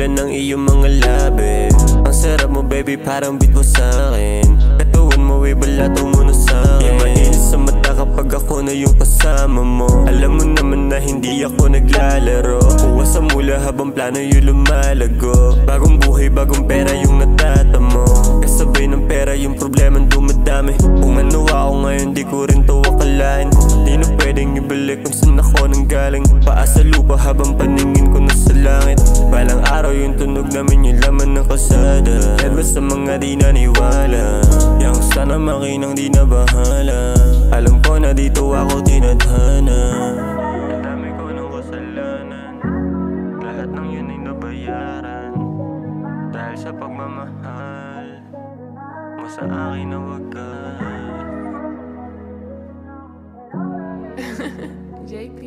ulan ng iyong mga labi. Ang sarap mo baby, parang beat mo sa'kin. Katawan mo ay balato mo na sa'kin. Mainit sa mata kapag ako na yung kasama mo. Alam mo naman na hindi ako naglalaro. Kuha sa mula habang plano yung lumalago. Bagong buhay, bagong pera yung natatamo. Kasabay ng pera yung problema dumadami. Kung ano ako ngayon di ko rin to akalain. Di na pwedeng ibalik kung saan ako nanggaling. Paa sa lupa habang paningin ko na sa langit. Balang araw yung tunog namin yung laman ng kalsada. Ever sa mga di naniwala, yang sana makinang di na bahala. Alam ko na dito ako tinadhana. Ang dami ko ng kasalanan, lahat ng yun ay nabayaran. Dahil sa pagmamahal mo sa akin na wagas. JP